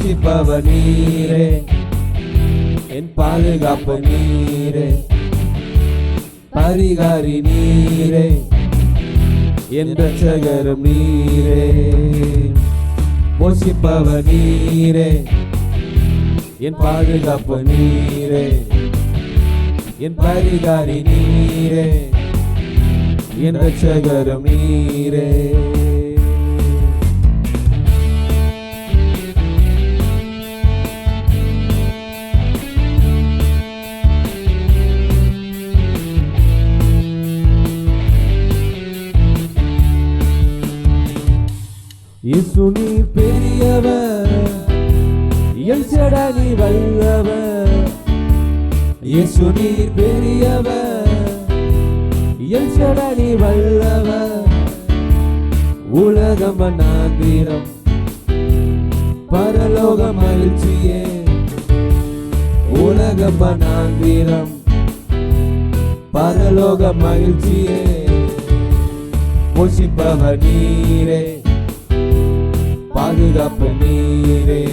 போஷிப்பவர் நீரே, என் பாதுகாப்பு நீரே, பரிகாரி நீரே, என் ரட்சகரும் நீரே. போஷிப்பவர் நீரே, என் பாதுகாப்பு நீரே, என் பரிகாரி நீரே, என் ரட்சகரும் நீரே. இயேசு நீர் பெரியவர், எல் ஷடாய் நீர் வல்லவர். இயேசு நீர் பெரியவர், எல் ஷடாய் நீர் வல்லவர். உலகம் அநாந்திரம், பரலோக மகிழ்ச்சியே. உலகம் அநாந்திரம், பரலோக மகிழ்ச்சியே. போஷிப்பவர் நீரே, பாதுகாப்பு நீரே,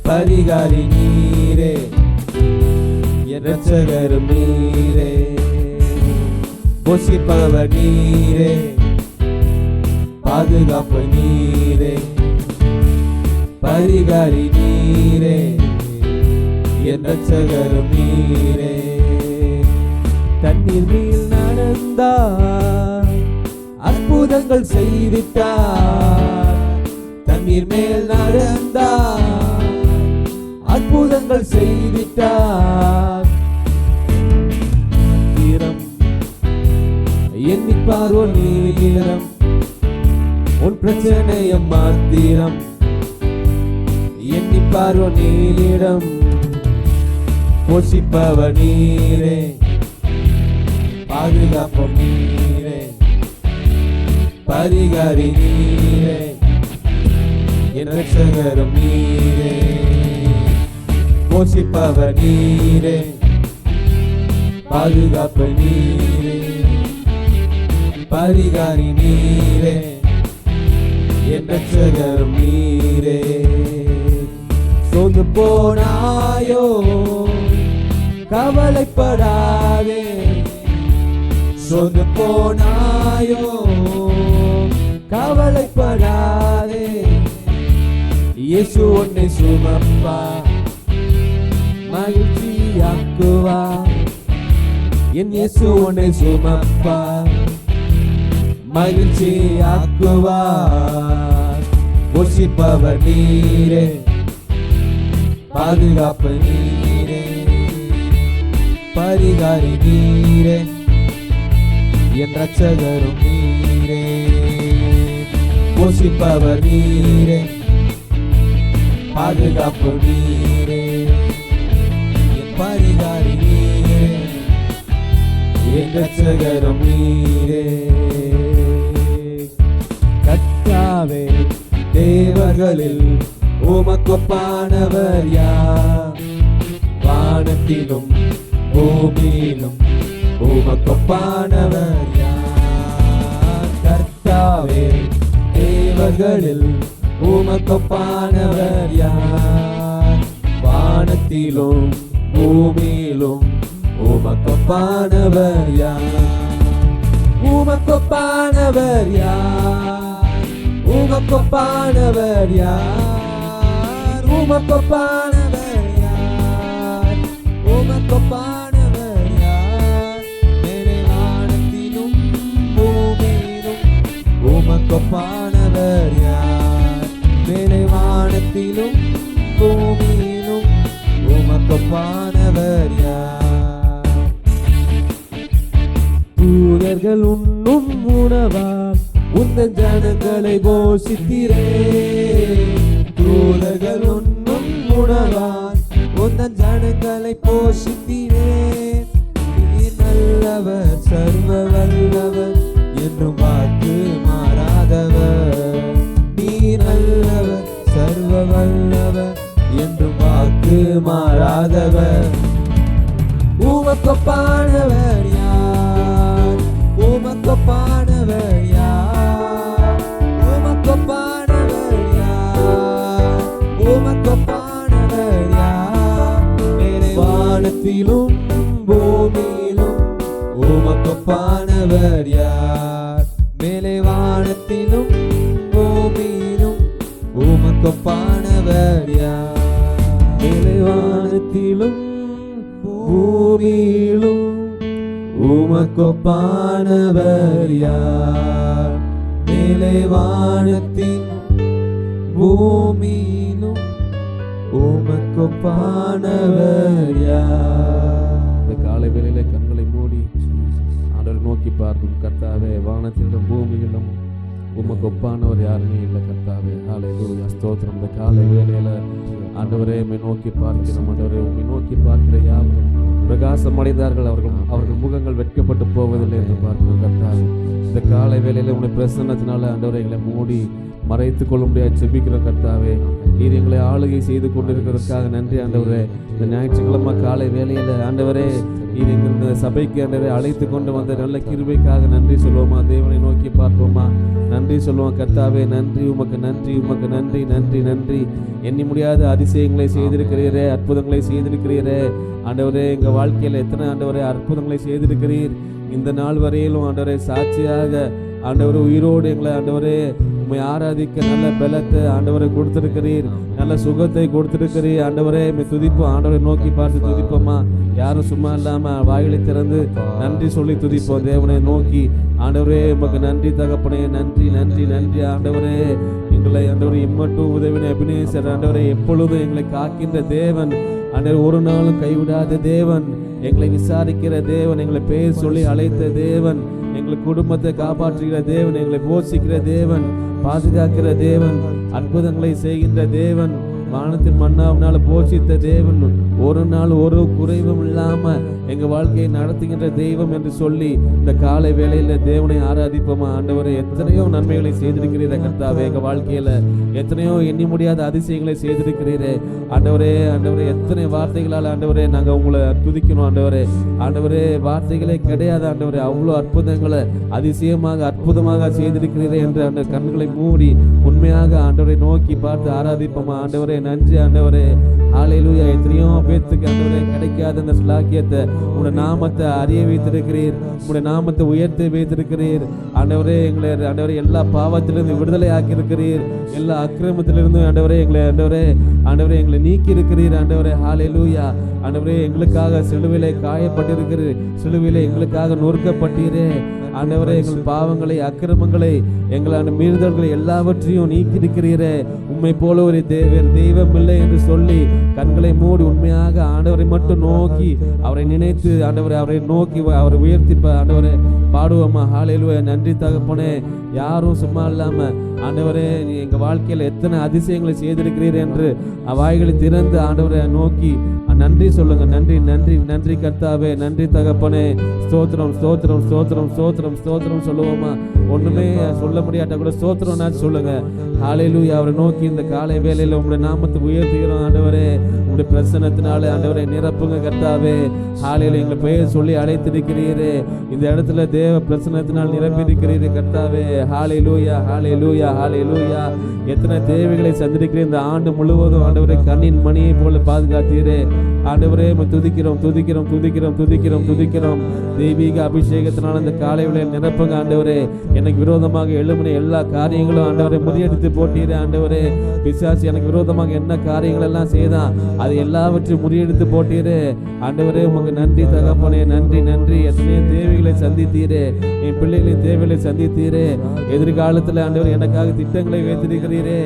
பரிகாரி நீரே, என் ரட்சகரும் நீரே. போஷிப்பவர் நீரே, பாதுகாப்பு நீரே, பரிகாரி நீரே, என் ரட்சகரும் நீரே. தண்ணீர் மேல் நடந்தார், அற்புதங்கள் செய்வித்தார். தண்ணீர் மேல் நடந்தார், அற்புதங்கள் செய்வித்தார். எண்ணிப்பாரோ நீரம், உன் பிரச்சனையம் மாத்திரம். எண்ணிப்பாரோ நீரிடம், போஷிப்பவர் நீரே, பாதுகாப்பு நீரே, பரிகாரி நீரே, என் ரட்சகரும் நீரே. போஷிப்பவர் நீரே, பாதுகாப்பு நீரே, பரிகாரி நீரே, என் ரட்சகரும் நீரே. சோர்ந்து போனாயோ கவலைப்படாதே, சோர்ந்து போனாயோ கவலைப்படாதே. இயேசு உன்னை சுமப்பா, மகிழ்ச்சியாக்குவா. என் இயேசு உன்னை சுமப்பா, மகிழ்ச்சியாக்குவா. போஷிப்பவர் நீரே, பாதுகாப்பு நீரே, பரிகாரி நீரே, என் ரட்சகரும் நீரே. போஷிப்பவர் நீரே, பாதுகாப்பு நீரே, என் பரிகாரி நீரே, என் ரட்சகரும் நீரே. கர்த்தாவே, தேவர்களில் உமக்கொப்பானவர் யார்? வானத்திலும் பூமியிலும் உமக்கொப்பானவர் யார்? கர்த்தாவே, தேவர்களில் உமக்கொப்பானவர் யார்? வானத்திலும் பூமியிலும் உமக்கொப்பானவர் யார்? உமக்கொப்பானவர் யார்? உமக்கொப்பானவர் யார்? உமக்கொப்பானவர் யார்? உமக்கொப்பானவர் யார்? மேலே வானத்திலும் பூமியிலும் உமக்கொப்பானவர் யார்? மேலே வானத்திலும் பூமியிலும் உமக்கொப்பானவர் யார்? தூதர்கள் உண்ணும் உணவால் உந்தன் ஜனங்களை போஷித்தீரே. தூதர்கள் உண்ணும் உணவால் உந்தன் ஜனங்களை போஷித்தீரே. நீ நல்லவர், சர்வ வல்லவர், என்றும் வாக்கு மாறாதவர். நீ நல்லவர், சர்வ வல்லவர், என்றும் வாக்கு மாறாதவர். உமக்கொப்பானவர் யார்? உமக்கொப்பானவர் யார்? உமக்கொப்பானவர் யார்? வானத்திலும் பூமியிலும் உமக்கொப்பானவர் யார்? மேலே வானத்திலும் பூமியிலும் உமக்கொப்பானவர் யார்? மேலே வானத்திலும் பூமியிலும் உமக்கொப்பானவர் யார்? மேலே வானத்தின் பூமியிலும் உமக்கொப்பானவர் யார்? இந்த காலை வேளையிலே கண்களை மூடி ஆண்டவரை நோக்கி பார்க்கும் கர்த்தாவே, வானத்திலும் பூமியிலும் உமக்கு ஒப்பானவர் யாருமே இல்லை கர்த்தாவே. ஹல்லேலூயா, ஸ்தோத்திரம். இந்த காலை வேளையில ஆண்டவரே உம்மை நோக்கி பார்க்கிறோம். ஆண்டவரே உம்மை நோக்கி பார்க்கிற யாவரும் பிரகாசம் அடைந்தார்கள், அவர்கள் முகங்கள் வெட்கப்பட்டு போவதில்லை என்று பார்க்கிறோம் கர்த்தாவே. இந்த காலை வேளையில உங்களுடைய பிரசன்னத்தினால ஆண்டவரை எங்களை மூடி மறைத்துக் கொள்ள முடியாது ஜெபிக்கிறோம் கர்த்தாவே. நீர் எங்களை ஆளுகை செய்து கொண்டிருக்கிறதுக்காக நன்றி ஆண்டவரே. இந்த ஞாயிற்றுக்கிழமை காலை வேளையில ஆண்டவரே நீர் இந்த சபைக்கு ஆண்டவரை அழைத்து கொண்டு வந்த நல்ல கிருபைக்காக நன்றி சொல்லுவோமா? தேவனை நோக்கி பார்ப்போமா? நன்றி சொல்லுவோம் கர்த்தாவே. நன்றி, உமக்கு நன்றி, உமக்கு நன்றி, நன்றி, நன்றி. எண்ணி முடியாத அதிசயங்களை செய்திருக்கிறீரே, அற்புதங்களை செய்திருக்கிறீரே ஆண்டவரே. எங்கள் வாழ்க்கையில் எத்தனை ஆண்டவரே அற்புதங்களை செய்திருக்கிறீர். இந்த நாள் வரையிலும் ஆண்டவரே சாட்சியாக ஆண்டவரே உயிரோடு எங்களை ஆண்டவரே உம்மை ஆராதிக்க நல்ல பலத்தை ஆண்டவரை கொடுத்திருக்கிறீர், நல்ல சுகத்தை கொடுத்திருக்கிறீர் ஆண்டவரே. துதிப்போம், ஆண்டவரை நோக்கி பார்த்து துதிப்போமா? யாரும் சும்மா இல்லாம வாயிலை திறந்து நன்றி சொல்லி துதிப்போம் தேவனை நோக்கி. ஆண்டவரே உமக்கு நன்றி தகப்பனே, நன்றி, நன்றி, நன்றி ஆண்டவரே. எங்களை ஆண்டவரை இம்மட்டும் உதவின எபினேசர் ஆண்டவரை எப்பொழுதும் எங்களை காக்கின்ற தேவன் ஆண்டவர், ஒரு நாளும் கைவிடாத தேவன், எங்களை விசாரிக்கிற தேவன், எங்களை பெயர் சொல்லி அழைத்த தேவன், எங்கள் குடும்பத்தை காப்பாற்றுகிற தேவன், எங்களை போஷிக்கிற தேவன், பாதுகாக்கிற தேவன், அற்புதங்களை செய்கின்ற தேவன், வானத்தின் மன்னாவினால போஷித்த தேவன், ஒரு நாள் ஒரு குறைவும் இல்லாம எங்க வாழ்க்கையை நடத்துகின்ற தெய்வம் என்று சொல்லி இந்த காலை வேளையில தேவனை ஆராதிப்போமா? ஆண்டவரை எத்தனையோ நன்மைகளை செய்திருக்கிறீரே கர்த்தாவே. எங்க வாழ்க்கையில எத்தனையோ எண்ணி முடியாத அதிசயங்களை செய்திருக்கிறீரே ஆண்டவரே. ஆண்டவரே எத்தனை வார்த்தைகளால் ஆண்டவரே நாங்க உங்களை துதிக்கணும் ஆண்டவரே. ஆண்டவரே வார்த்தைகளே கிடையாது ஆண்டவரே, அவ்வளோ அற்புதங்களை அதிசயமாக அற்புதமாக செய்திருக்கிறீரே என்று அந்த கண்களை மூடி உண்மையாக ஆண்டவரை நோக்கி பார்த்து ஆராதிப்போமா? ஆண்டவரே நன்றி ஆண்டவரே. ஹல்லேலூயா. எத்தனையோ பேத்துக்கு ஆண்டவரே கிடைக்காத அந்த ஸ்லாக்கியத்தை உங்களுடைய நாமத்தை அறிய வைத்திருக்கிறீர், உங்களுடைய நாமத்தை உயர்த்தி வைத்திருக்கிறீர் ஆண்டவரே. எங்களை ஆண்டவரே எல்லா பாவத்திலிருந்து விடுதலை ஆக்கி இருக்கிறீர், எல்லா அக்கிரமத்திலிருந்து ஆண்டவரே எங்களை ஆண்டவரே எங்களை நீக்கி இருக்கிறீர் ஆண்டவரே. ஹல்லேலூயா. ஆண்டவரே எங்களுக்காக சிலுவையிலே காயப்பட்டிருக்கிறீர், சிலுவையிலே எங்களுக்காக நொறுக்கப்பட்டீரே ஆண்டவரே. எங்கள் பாவங்களை அக்கிரமங்களை எங்களான மீறுதல்களை எல்லாவற்றையும் நீக்கி இருக்கிறீரே. உண்மை போல ஒரு தெய்வம் இல்லை என்று சொல்லி கண்களை மூடி உண்மையாக ஆண்டவரை மட்டும் நோக்கி அவரை நினைத்து ஆண்டவரை அவரை நோக்கி அவரை உயர்த்தி ஆண்டவரை பாடுவோமா? ஹல்லேலூயா. நன்றி தகப்பனே. யாரும் சும்மா இல்லாம ஆண்டவரே நீ எங்க வாழ்க்கையில எத்தனை அதிசயங்களை செய்திருக்கிறீர் என்று வாய்களை திறந்து ஆண்டவரை நோக்கி நன்றி சொல்லுங்க. நன்றி, நன்றி, நன்றி கர்த்தாவே. நன்றி தகப்பனே. ஸ்தோத்திரம், ஸ்தோத்திரம், ஸ்தோத்திரம், ஸ்தோத்திரம், ஸ்தோத்திரம் சொல்லுவோமா? ஒண்ணுமே சொல்ல முடியாட்டா கூட ஸ்தோத்திரம் நான் சொல்லுங்க. ஹல்லேலூயா. அவரை நோக்கி இந்த காலை வேளையில உங்களுடைய நாமத்தை உயர்த்துகிறோம் ஆண்டவரே. உங்களுடைய பிரசன்னத்தினால ஆண்டவரை நிரப்புங்க கர்த்தாவே. ஹல்லேலூயா. எங்களை பெயர் சொல்லி அழைத்திருக்கிறீரே, இந்த இடத்துல தேவ பிரசன்னத்தினால் நிரப்பி இருக்கிறீரே கர்த்தாவே. ஹல்லேலூயா, ஹல்லேலூயா, ஹல்லேலூயா. எத்தனை தேவைகளை சந்திருக்கிறேன் இந்த ஆண்டு முழுவதும் ஆண்டவரை கண்ணின் மணியை போல பாதுகாத்தீரே ஆண்டவரே. துதிக்கிறோம், துதிக்கிறோம், துதிக்கிறோம், துதிக்கிறோம், துதிக்கிறோம். தெய்வீக அபிஷேகத்தினால் இந்த காலை வேளையில் நிரப்புங்க ஆண்டவரே. எனக்கு விரோதமாக எழும்பின எல்லா காரியங்களும் ஆண்டவரை முறியடித்து போட்டீரே ஆண்டவரே. பிசாசு எனக்கு விரோதமாக என்ன காரியங்கள் எல்லாம் செய்தான் அது எல்லாவற்றையும் முறியடித்து போட்டீரே ஆண்டவரே. உமக்கு நன்றி தகப்பனே. நன்றி, நன்றி. எத்தனையோ தேவைகளை சந்தித்தீரே, என் பிள்ளைகளின் தேவைகளை சந்தித்தீரே. எதிர்காலத்தில் ஆண்டவர் எனக்காக திட்டங்களை வைத்திருக்கிறீரே.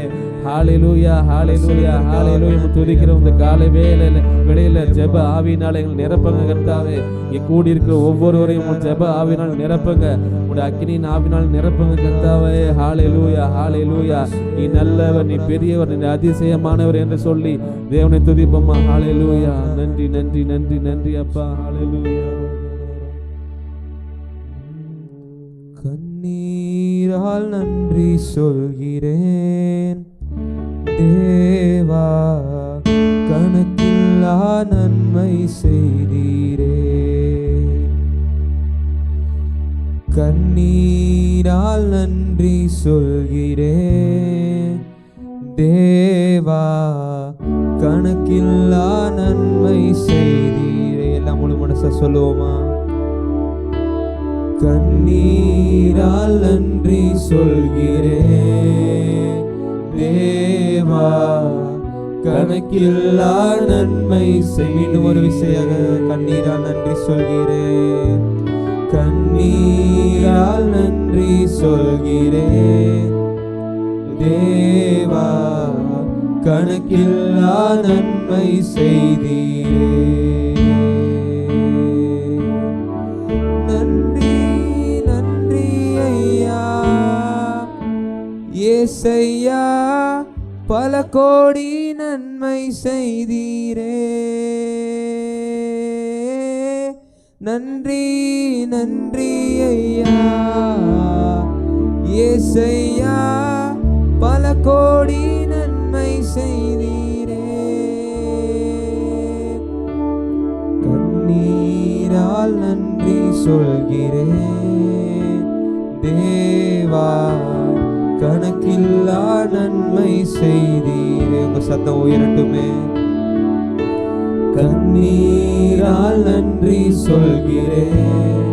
ஹல்லேலூயா, ஹல்லேலூயா, ஹல்லேலூயா. துதிக்கிறோம் இந்த காலை வேளையில ஜெப ஆவியினால் எங்களை நிரப்புங்க கர்த்தாவே. இங்கே கூடியிருக்கிற ஒவ்வொருவரையும் ஜெப ஆவியினால் நிரப்புங்க, உங்களுடைய அக்கினியின் ஆவினால் நிரப்புங்க கர்த்தாவே. ஹல்லேலூயா, ஹல்லேலூயா. நீ நல்லவர், நீ பெரியவர், நீ அதிசயமானவர் என்று சொல்லி தேவனை துதிப்போமா? ஹல்லேலூயா. நன்றி, நன்றி, நன்றி, நன்றி அப்பா. ஹல்லேலூயா. கண்ணீரால் நன்றி சொல்கிறேன் தேவா, கணக்கில்லா நன்மை செய்தீரே. கண்ணீரால் நன்றி சொல்கிறேன் தேவா, கணக்கில்லா நன்மை செய்தீரே. எல்லாம் முழு மனசா சொல்லுவோமா? கண்ணீரால் நன்றி சொல்கிறேன் தேவா, கணக்கில்லா நன்மை மீண்டும் ஒரு விஷயம். கண்ணீரால் நன்றி சொல்கிறேன், கண்ணீரால் நன்றி சொல்கிறேன் தேவா, கணக்கில்லா நன்மை செய்தீரே. நன்றி நன்றி ஐயா ஏசையா, பல கோடி நன்மை செய்தீரே. நன்றி நன்றி ஐயா ஏசையா, பல கோடி நன்மை செய்தீரே. கண்ணீரால் நன்றி சொல்கிறேன் தேவா, கணக்கில்லா நன்மை செய்தீரே. உங்க சத்தம் உயரட்டுமே. கண்ணீரால் நன்றி சொல்கிறேன்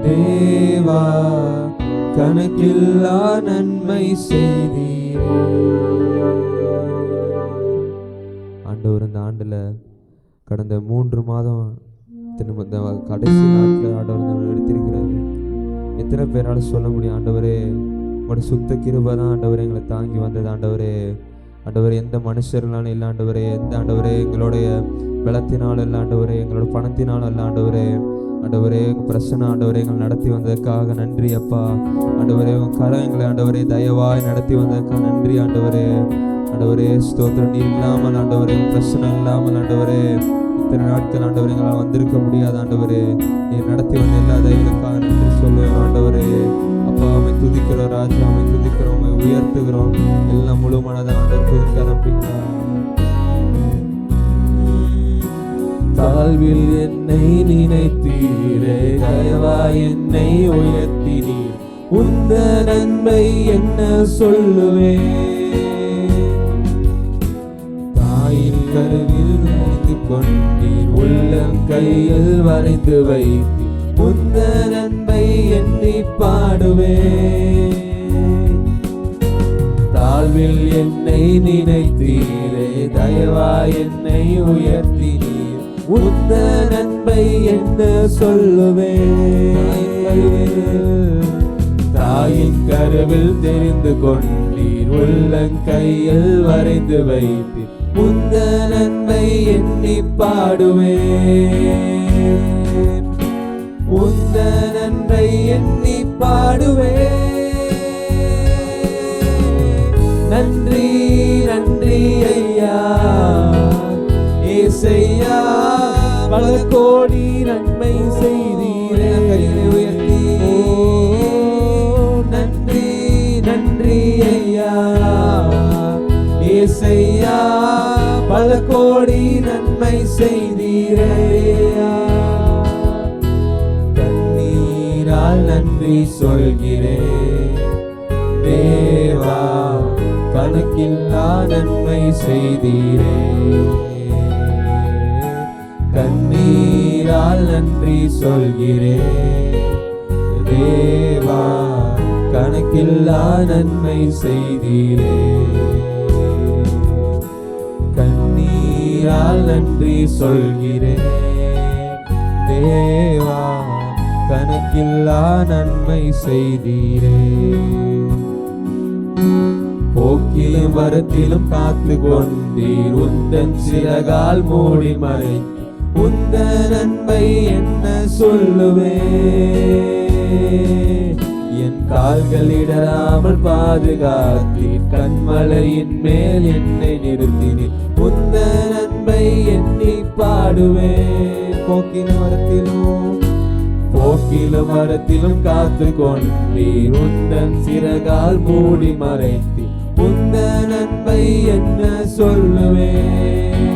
தேவா, கணக்கில்லா நன்மை செய்தீரே. ஆண்டவர் இந்த ஆண்டுல கடந்த 3 மாதம் கடைசி நாட்கள் ஆண்டவர் எடுத்திருக்கிறாரு. எத்தனை பேரால சொல்ல முடியும்? ஆண்டவரே உங்களோட சுத்த கிருபை தான் ஆண்டவரே எங்களை தாங்கி வந்தது. ஆண்டவரே ஆண்டவரே எந்த மனுஷர்களாலும் இல்லை ஆண்டவரே, எந்த ஆண்டவரே எங்களுடைய பலத்தினாலும் இல்லை ஆண்டவரே, எங்களோட பணத்தினாலும் இல்லை ஆண்டவரே. ஆண்டவரே உங்கள் பிரச்சனை ஆண்டவரே எங்களை நடத்தி வந்ததுக்காக நன்றி அப்பா. ஆண்டவரே உங்கள் கரம் எங்களை ஆண்டவரே தயவாய் நடத்தி வந்ததுக்காக நன்றி ஆண்டவரே. ஆண்டவரே ஸ்தோத்திரம். நீர் இல்லாமல் ஆண்டவரே, பிரச்சனை இல்லாமல் ஆண்டவரே இத்தனை நாட்கள் ஆண்டவரே எங்களால் வந்திருக்க முடியாது ஆண்டவரே. நீர் நடத்தி வந்த எல்லா தயவுகளுக்காக நன்றி சொல்லுவோம் ஆண்டவரே. அப்பா அமை துதிக்கிறோம் ராஜா, அமை துதிக்கிறோம், அமை உயர்த்துகிறோம். எல்லாம் முழு மனதை ஆண்டவர் துதிக்க ஆரம்பிங்க. தாழ்வில் என்னை நினைத்தீரே, தயவா என்னை உயர்த்தினீர். உந்த நன்மை என்ன சொல்லுவேன்? தாயின் கருவில் வைத்து கொண்டீர், உள்ளம் கையில் வரைந்து வைத்தீர். உந்த நன்மை எண்ணி பாடுவேன். தாழ்வில் என்னை நினைத்தீரே, தயவா என்னை உயர்த்தினீர். உந்த நன்மை என்ன சொல்லுவேன்? தாயின் கருவில் தெரிந்து கொண்டீர், உள்ளங்கையில் வரைந்து வைத்தீர். உந்த நன்மை எண்ணி பாடுவேன். உந்த நன்மை எண்ணி பாடுவேன். நன்றி நன்றி ஐயா ஏசையா, பல கோடி நன்மை செய்தீரே. கையை உயர்த்தி நன்றி நன்றி ஐயா ஏசையா, பல கோடி நன்மை செய்தீரே. கண்ணீரால் நன்றி சொல்கிறேன் தேவா, கணக்கில்லா நன்மை செய்தீரே. கண்ணீரால் நன்றி சொல்கிறேன் தேவா, கணக்கில்லா நன்மை செய்தீரே. கண்ணீரால் நன்றி சொல்கிறேன் தேவா, கணக்கில்லா நன்மை செய்தீரே. போக்கிலும் வரத்திலும் காத்து கொண்டீர், உந்தன் சிறகால் மூடி மறைத்து. உந்த நன்மை என்ன சொல்லுவேன்? என் கால்கள் இடராமல் பாதுகாத்தீர், கண்மலையின் மேல் என்னை நிறுத்தினீர். உந்த நன்மை எண்ணி பாடுவேன். போக்கிலும் மரத்திலும் காத்து கொண்டீர், உந்தன் சிறகால் மூடி மறைத்தீர். உந்த நன்மை என்ன சொல்லுவேன்?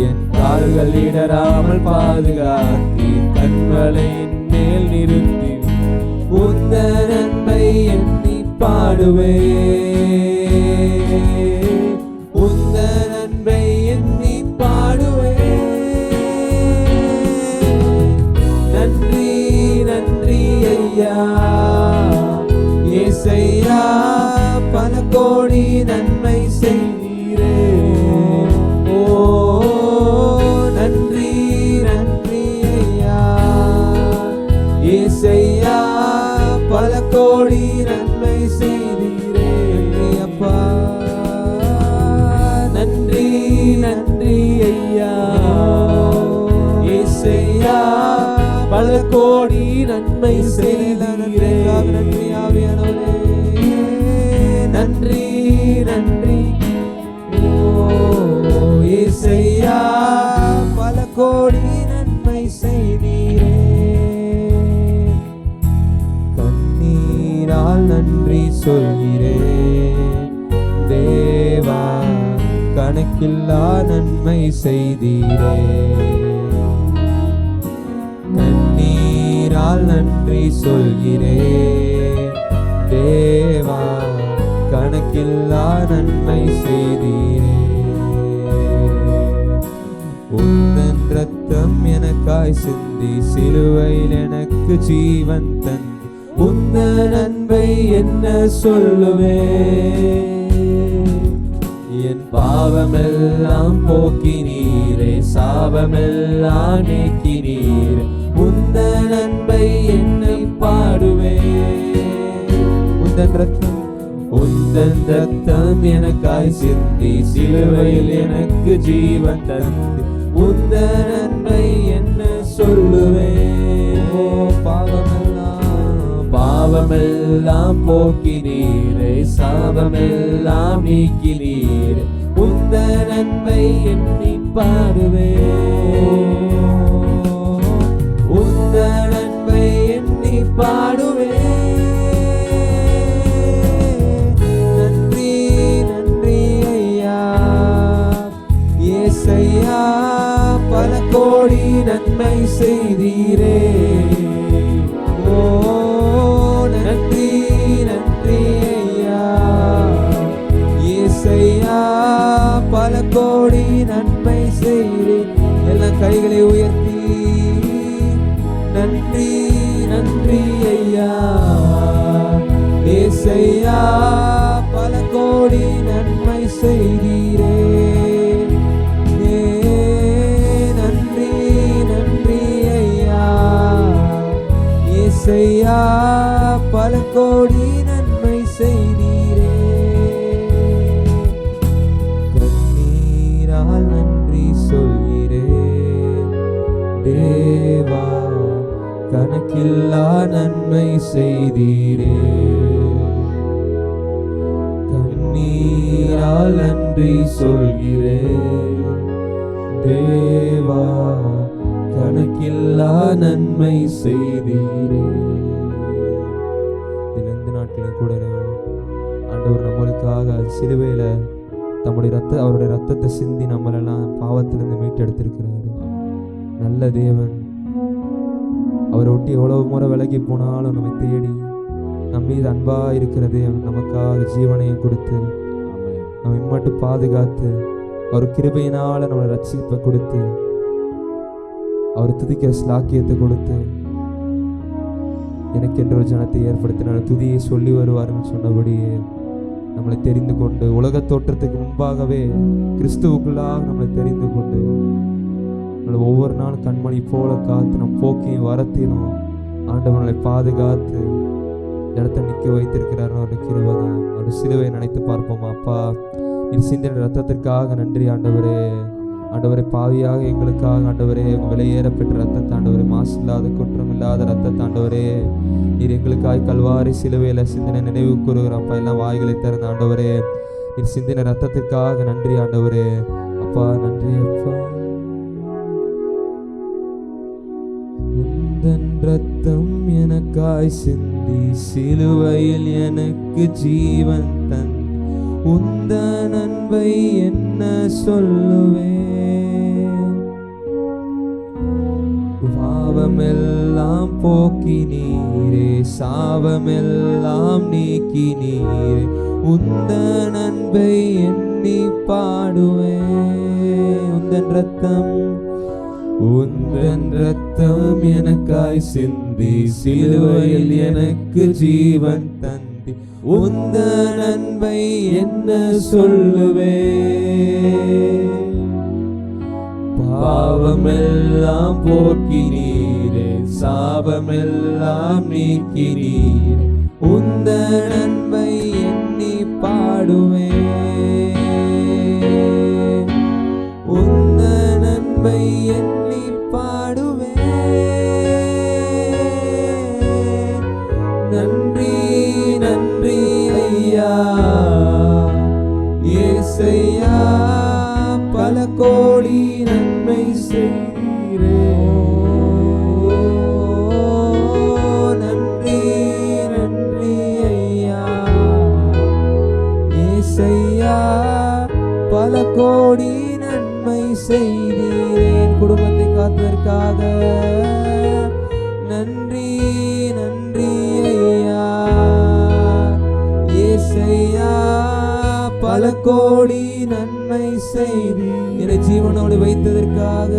என் கால்கள் இடராமல் பாதுகாத்தீர், கண்மலையின் மேல் நிறுத்தி. உந்த நன்மை எண்ணி பாடுவேன். உந்த நன்மை எண்ணி பாடுவேன். கோடி நன்மை செய்தீரே. ஓ நன்றி நன்றி ஐயா ஏசையா, பல கோடி நன்மை செய்தீரே அப்பா. நன்றி நன்றி ஐயா ஏசையா, பல கோடி நன்மை செய்தீரே. நன்றி ஆவியானவரே, நன்றி நன்றி ஓ ஏசையா, பல கோடி நன்மை செய்தீரே. கண்ணீரால் நன்றி சொல்கிறேன் தேவா, கணக்கில்லா நன்மை செய்தீரே. கண்ணீரால் நன்றி சொல்கிறேன் தேவா, கணக்கில்லா நன்மை செய்தீரே. உந்தன் ரத்தம் எனக்காய் சிந்தி சிலுவையில் எனக்கு ஜீவன் தந்து, உந்தன் அன்பை என்ன சொல்லுவேன். என் பாவமெல்லாம் போக்கினீரே, சாபமெல்லாம் நீக்கினீரே, உந்தன் அன்பை என்னை பாடுவேன். உந்தன் ரத்தம் எனக்காய் சிந்தி சிலுவையில் எனக்கு ஜீவன் தந்து, உந்தன் அன்பை என்ன சொல்லுவேன். ஓ பாவமெல்லாம் போக்கினீரே, சாபமெல்லாம் நீக்கினீரே, உந்தன் அன்பை எண்ணி பாடுவேன். உந்தன் அன்பை எண்ணி பாடுவேன். நன்றி நன்றி ஐயா ஏசையா, பல கோடி நன்மை செய்தீரே. ஓ நன்றி நன்றி ஐயா ஏசையா, பல கோடி நன்மை செய்தீர். எல்லா கைகளை உயர்த்தி நன்றி நன்றி ஐயா ஏசையா, பல கோடி நன்மை செய்தீரே. நன்றி நன்றி ஐயா ஏசையா, பல கோடி நன்மை செய்தீரே. கண்ணீரால் நன்றி சொல்கிறேன் தேவா, கணக்கில்லா நன்மை செய்தீரே. கண்ணீரால் நன்றி சொல்கிறேன் தேவா, கணக்கில்லா நன்மை செய்தீரே. இந்த நாட்களில் கூட ஆண்டவர் நம்மளுக்காக சிலுவையில அவருடைய ரத்தத்தை சிந்தி நம்மளெல்லாம் பாவத்திலிருந்து மீட்டெடுத்திருக்கிறாரு. நல்ல தேவன். அவரை ஒட்டி எவ்வளவு முறை விலகி போனாலும் நம்மை தேடி நம் மீது அன்பா இருக்கிற தேவன் நமக்காக ஜீவனையும் கொடுத்து நம்ம இம்மட்டும் பாதுகாத்து அவர் கிருபையினால நம்மளை ரட்சிப்பை கொடுத்து அவர் துதிக்கிற ஸ்லாக்கியத்தை கொடுத்து எனக்கென்ற ஒரு ஜனத்தை ஏற்படுத்தினார். துதியை சொல்லி வருவார்னு சொன்னபடியே நம்மளை தெரிந்து கொண்டு உலக தோற்றத்துக்கு முன்பாகவே கிறிஸ்துவுக்குள்ளாக நம்மளை தெரிந்து கொண்டு நம்மளை ஒவ்வொரு நாளும் கண்மணி போல காத்து நம் போக்கையும் வரத்திலும் ஆண்டவர்களை பாதுகாத்து இடத்தை நிற்க வைத்திருக்கிறார். அவருடைய கிருபைதான். அவருடைய சிலுவை நினைத்து பார்ப்போமா? அப்பா, இது சிந்தின ரத்தத்திற்காக நன்றி ஆண்டவரே. ஆண்டவரே, பாவியாக எங்களுக்காக ஆண்டவரே உங்கள் விலையேறப்பெற்ற ரத்தத்தை ஆண்டவரே, மாசு இல்லாத குற்றம் இல்லாத ரத்தத்தை ஆண்டவரே நீர் எங்களுக்காக கல்வாரி சிலுவையில சிந்தின நினைவு கூறுகிறப்பா. எல்லாம் வாய்களை திறந்த ஆண்டவரே நீர் சிந்தின ரத்தத்திற்காக நன்றி ஆண்டவரே. அப்பா நன்றி அப்பா. உந்தன் ரத்தம் எனக்காய் சிந்தி சிலுவையில் எனக்கு ஜீவன் தன் உந்தன் அன்பை என்ன சொல்லுவேன். பாவமெல்லாம் போக்கினீரே, சாபமெல்லாம் நீக்கினீரே, உந்தன் அன்பை எண்ணி பாடுவேன். உந்தன் ரத்தம் எனக்காய் சிந்தி சிலுவையில் எனக்கு ஜீவன் தந்தி உந்த நன்மை என்ன சொல்லுவேன். பாவமெல்லாம் போக்கினீரே, சாபமெல்லாம் நீக்கினீரே, உந்த நன்மை எண்ணி பாடுவேன். உந்த நன்மை எண்ணி பாடுவேன். நன்றி நன்றி ஐயா ஏசையா, பல கோடி நன்மை செய்கிறே. நன்றி நன்றி ஐயா ஏசையா, பல கோடி நன்மை செய்தீரேன். குடும்பத்தை காத்ததற்காக நன்றி நன்றி ஐயா ஏசையா, பல கோடி நன்மை செய்தி என்னை ஜீவனோடு வைத்ததற்காக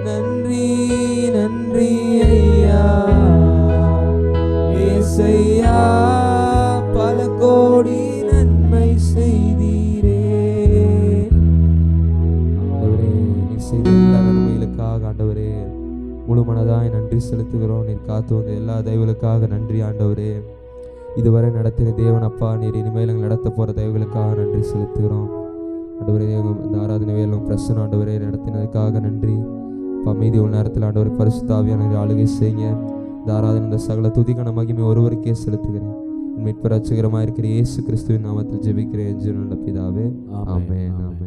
நன்றி நன்றி ஐயா ஏசையா, பல கோடி நன்மை செய்தீரே. ஆண்டவரே, நீ செய்த எல்லா நன்மைகளுக்காக ஆண்டவரே முழு மனதாய் நன்றி செலுத்துகிறோம். நீர் காத்து வந்த எல்லா தயவுகளுக்காக நன்றி ஆண்டவரே. இதுவரை நடத்தின தேவன் அப்பா, நீர் இனிமேல் எங்கள் நடத்த போகிற தயவுகளுக்காக நன்றி செலுத்துகிறோம் ஆண்டவரே. இந்த ஆராதனை வேலும் பிரசனம் ஆண்டவரே நடத்தினதுக்காக நன்றி. மீதி உள்ள நேரத்தில் ஆண்டவரை பரிசுத்த ஆவியான ஆளுகை செய்யுங்க. இந்த ஆராதனை இந்த சகல துதிக்கான மகிமை ஒருவருக்கே செலுத்துகிறேன். மீட்பு ரட்சகரமாக இருக்கிற இயேசு கிறிஸ்துவின் நாமத்தில் ஜெபிக்கிறேன் நல்ல பிதாவே, ஆமென் ஆமென்.